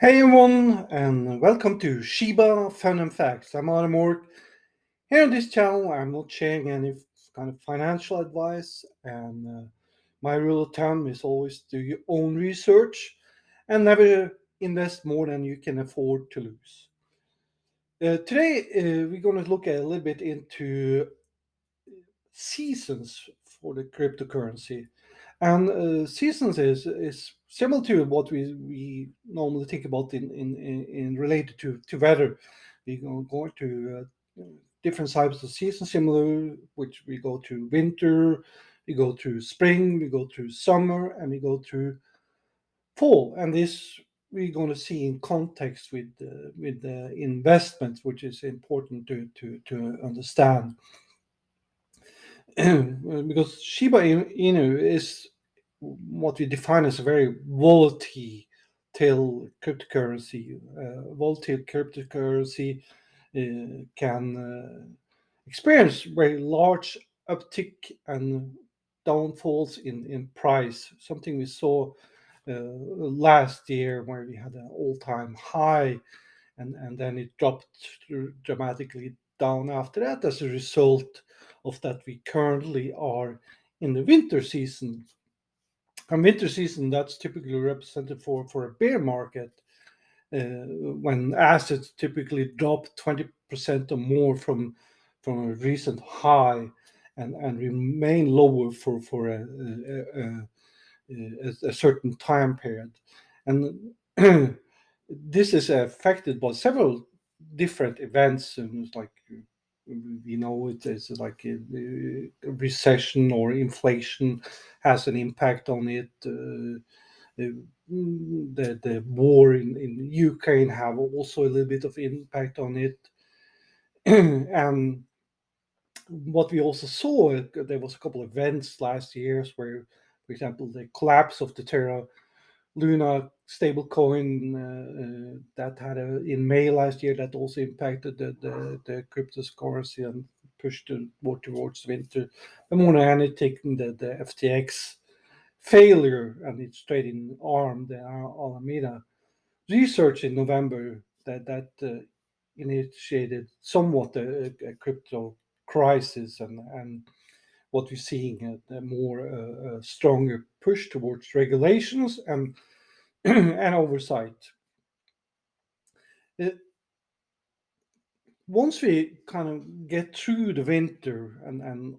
Hey everyone, and welcome to Shiba Fun and Facts. I'm Adam Ork. Here on this channel, I'm not sharing any kind of financial advice, and my rule of thumb is always do your own research and never invest more than you can afford to lose. Today, we're going to look a little bit into seasons for the cryptocurrency. And seasons is similar to what we normally think about in related to weather. We go to different types of seasons, similar which we go to winter, we go through spring, we go through summer, and we go through fall. And this we're going to see in context with the investments, which is important to understand. Because Shiba Inu is what we define as a very volatile cryptocurrency. Volatile cryptocurrency can experience very large uptick and downfalls in price. Something we saw last year where we had an all-time high and then it dropped dramatically down after that as a result of that we currently are in the winter season. And winter season that's typically represented for a bear market when assets typically drop 20% or more from a recent high and remain lower for a certain time period. And this is affected by several different events, and it's like we know it is like a recession or inflation has an impact on it. The war in Ukraine have also a little bit of impact on it. And what we also saw, there was a couple of events last years where, for example, the collapse of the Terra Luna stablecoin that had in May last year that also impacted the cryptocurrency and pushed it more towards winter. But more than anything, the FTX failure and its trading arm, the Alameda research in November that initiated somewhat a crypto crisis and what we're seeing a more stronger push towards regulations and and oversight. Uh, Once we kind of get through the winter and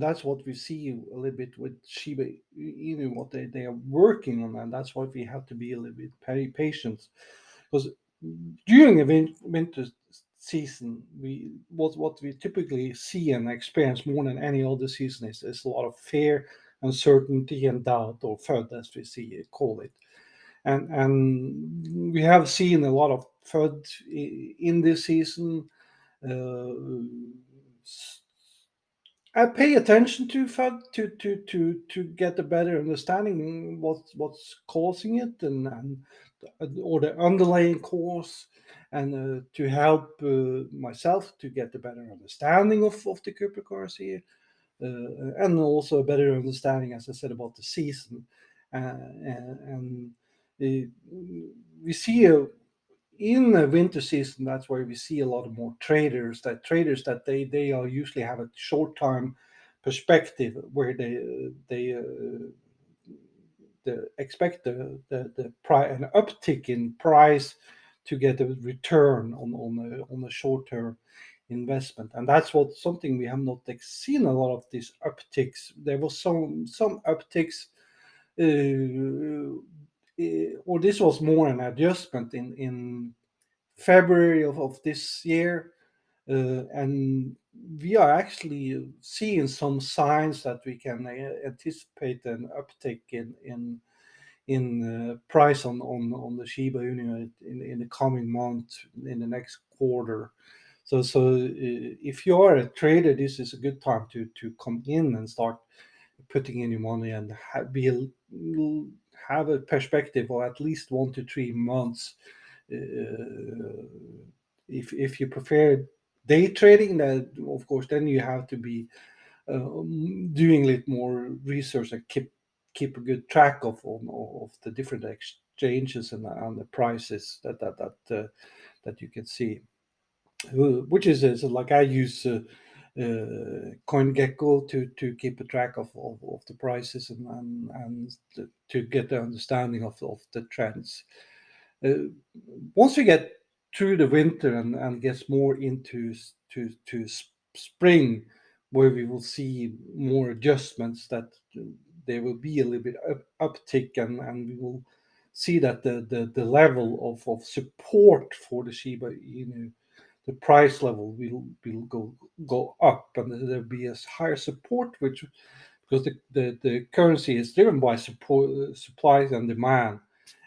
that's what we see a little bit with Shiba Inu, what they are working on, and that's why we have to be a little bit patient because during a winter season, what we typically see and experience more than any other season is a lot of fear, uncertainty, and doubt, or FUD as we see it call it. And we have seen a lot of FUD in this season. Uh, I pay attention to FUD to get a better understanding what's causing it and or the underlying cause, and to help myself to get a better understanding of the cryptocurrency, and also a better understanding, as I said, about the season. And uh, we see in the winter season, that's where we see a lot of more traders that they are usually have a short time perspective where they expect an uptick in price to get a return on the short term investment, and that's what something we have not seen a lot of these upticks. There was some upticks, or this was more an adjustment in February of this year, and we are actually seeing some signs that we can anticipate an uptick in price on the Shiba Inu in the coming month, in the next quarter. So if you are a trader, this is a good time to come in and start putting in your money and have a perspective of at least 1 to 3 months. Uh, if you prefer day trading, that of course then you have to be doing a little more research and keep a good track of the different changes and the prices that you can see, which is like I use CoinGecko to keep a track of the prices and to get the understanding of the trends. Uh, Once we get through the winter and gets more into spring, where we will see more adjustments, that there will be a little bit uptick, and we will see that the level of support for the Shiba Inu, the price level will go up, and there'll be a higher support, which because the currency is driven by support, supplies and demand,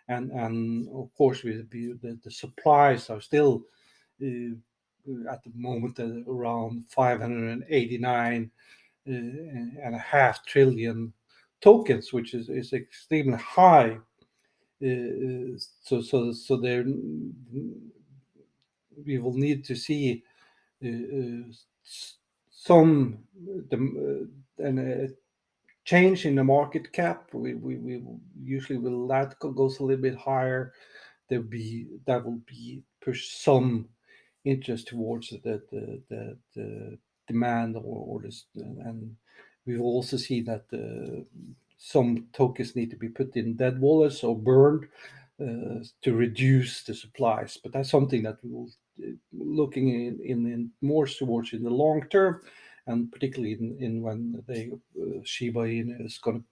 and of course the supplies are still at the moment around 589 and a half trillion tokens, which is extremely high. So there we will need to see some and change in the market cap. We usually will that goes a little bit higher. That will be push some interest towards the demand or this, and we will also see that some tokens need to be put in dead wallets or burned to reduce the supplies. But that's something that we will looking in more towards in the long term, and particularly in when they Shiba Inu is going to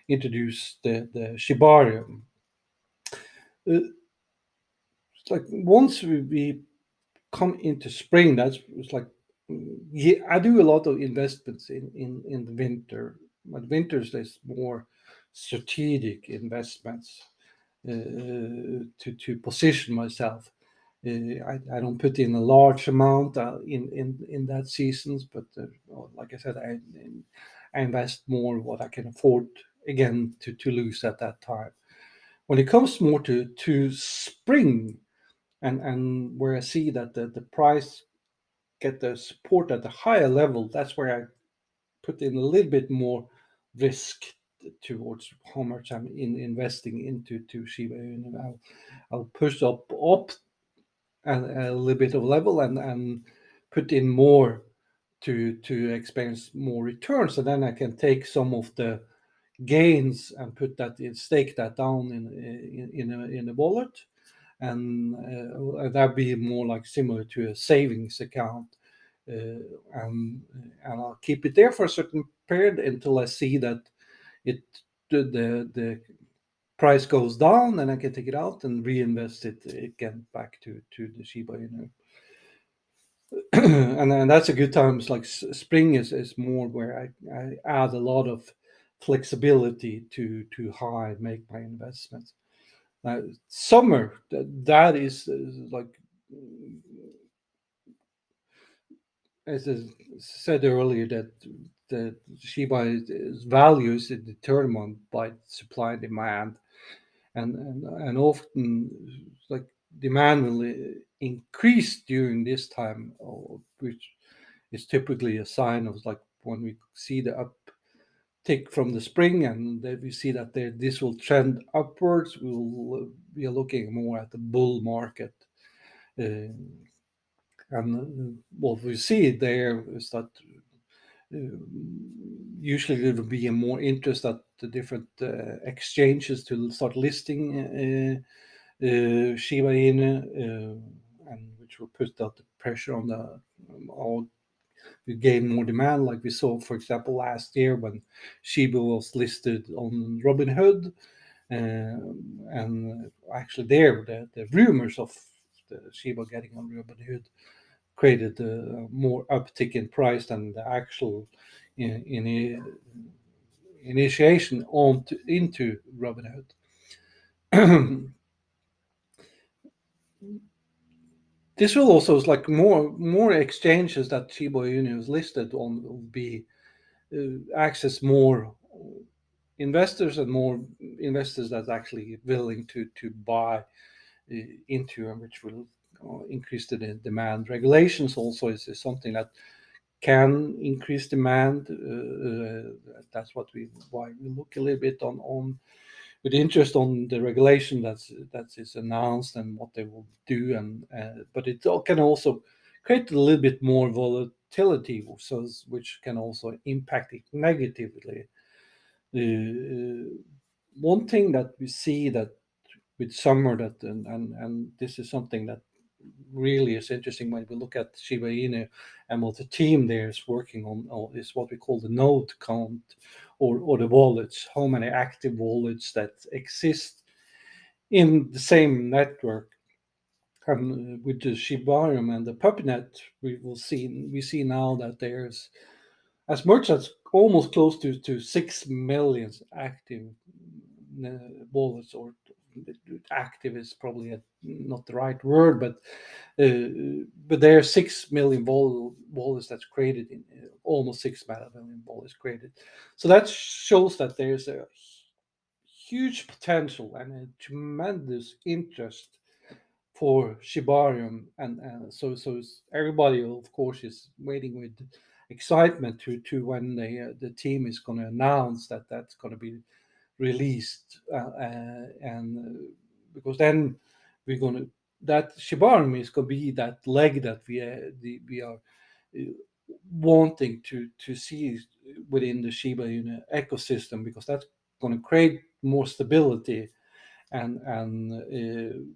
introduce the Shibarium. It's like once we come into spring, it's like yeah, I do a lot of investments in the winter. But winters there's more strategic investments to position myself. I don't put in a large amount in that seasons, but like I said, I invest more what I can afford again to lose at that time. When it comes more to spring, and where I see that the price get the support at a higher level, that's where I put in a little bit more risk towards how much I'm investing into Shiba Inu. I'll push up a little bit of level and put in more to experience more returns, and then I can take some of the gains and put that in, stake that down in a wallet, and that'd be more like similar to a savings account, and I'll keep it there for a certain period until I see that it the price goes down, and I can take it out and reinvest it again back to the Shiba Inu. And that's a good time. It's like spring is more where I add a lot of flexibility to how I make my investments. Summer, that is like as I said earlier, that the Shiba's value is determined by supply and demand, and often like demand will increase during this time, which is typically a sign of like when we see the uptick from the spring, and then we see that this will trend upwards. We are looking more at the bull market. Uh, and what we see there is that uh, usually there will be a more interest at the different exchanges to start listing Shiba Inu, and which will put out the pressure on the all we gain more demand, like we saw, for example, last year when Shiba was listed on Robinhood, and actually there the rumors of the Shiba getting on Robinhood created more uptick in price than the actual initiation into Robinhood. This will also is like more exchanges that Shiba Inu is listed on will be access more investors and more investors that's actually willing to buy into, and which will increase the demand. Regulations also is something that can increase demand. That's why we look a little bit on with interest on the regulation that is announced and what they will do, and but it can also create a little bit more volatility, so which can also impact it negatively. Uh, One thing that we see that with summer that and this is something that really is interesting when we look at Shiba Inu and what the team there is working on is what we call the node count, or the wallets, how many active wallets that exist in the same network. And with the Shibarium and the PuppyNet, we see now that there's as much as almost close to 6 million active wallets, or active is probably not the right word, but there are 6 million wallets that's created in almost 6 million wallets created. So that shows that there's a huge potential and a tremendous interest for Shibarium, and everybody, of course, is waiting with excitement to when the team is going to announce that that's going to be released, and because then we're going to that Shibarium is going to be that leg that we are uh, wanting to see within the Shiba Inu ecosystem, because that's going to create more stability and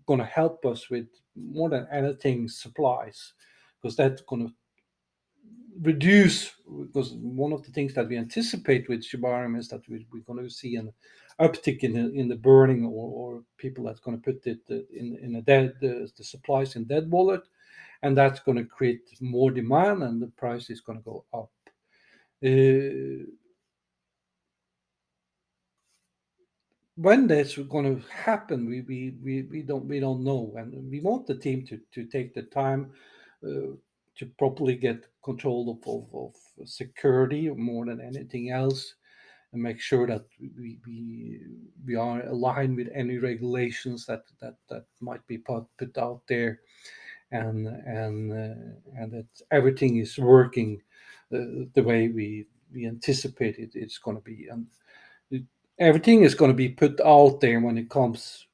going to help us with more than anything supplies, because that's going to reduce, because one of the things that we anticipate with Shibarium is that we're going to see an uptick in the burning, or people that's going to put it in a dead the supplies in dead wallet, and that's going to create more demand and the price is going to go up. uh, when that's going to happen, we don't know, and we want the team to take the time to properly get control of security more than anything else, and make sure that we are aligned with any regulations that might be put out there, and that everything is working the way we anticipate it's going to be. And it, everything is going to be put out there when it comes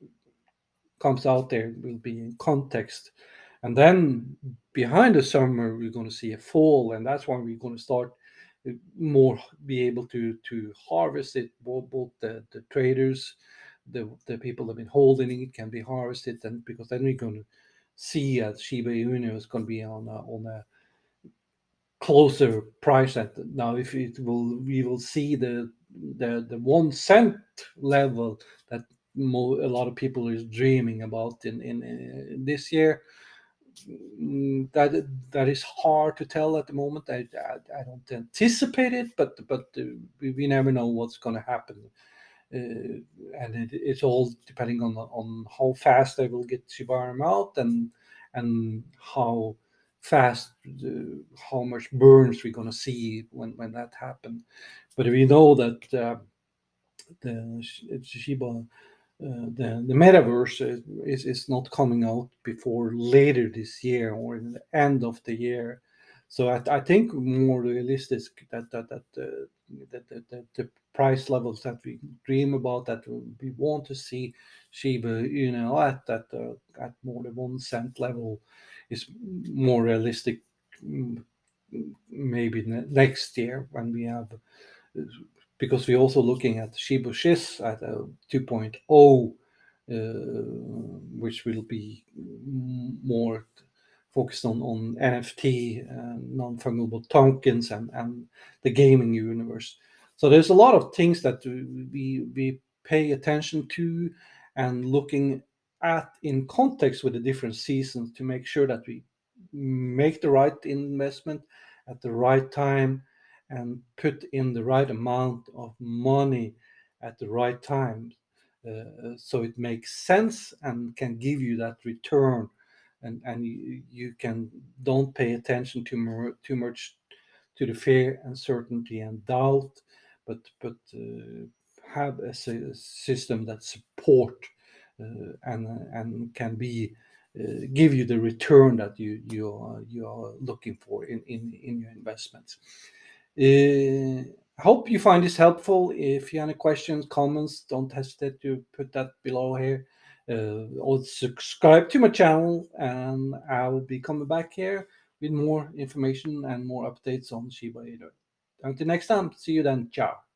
out there, will be in context. And then behind the summer we're going to see a fall, and that's when we're going to start more be able to harvest it. Both the traders, the people that have been holding it can be harvested, and because then we're going to see Shiba Inu is going to be on a closer price at now. If it will we will see the 1 cent level that a lot of people is dreaming about in this year. That is hard to tell at the moment. I don't anticipate it, but we never know what's going to happen, and it's all depending on how fast they will get Shibarum out, and how fast how much burns we're going to see when that happens. But we know that the Shiba the metaverse is not coming out before later this year or in the end of the year. So I think more realistic that the price levels that we dream about, that we want to see Shiba, at more than 1 cent level, is more realistic. mm, Maybe next year when we have, because we're also looking at Shiba Shis at a 2.0, which will be more focused on NFT, non-fungible tokens, and the gaming universe. So there's a lot of things that we pay attention to, and looking at in context with the different seasons, to make sure that we make the right investment at the right time, and put in the right amount of money at the right time, so it makes sense and can give you that return, and you can don't pay attention too much to the fear, uncertainty, and doubt, but have a system that support, and can be give you the return that you are looking for in your investments. I hope you find this helpful. If you have any questions, comments, don't hesitate to put that below here. Or subscribe to my channel, and I will be coming back here with more information and more updates on Shiba Inu. Until next time, see you then. Ciao.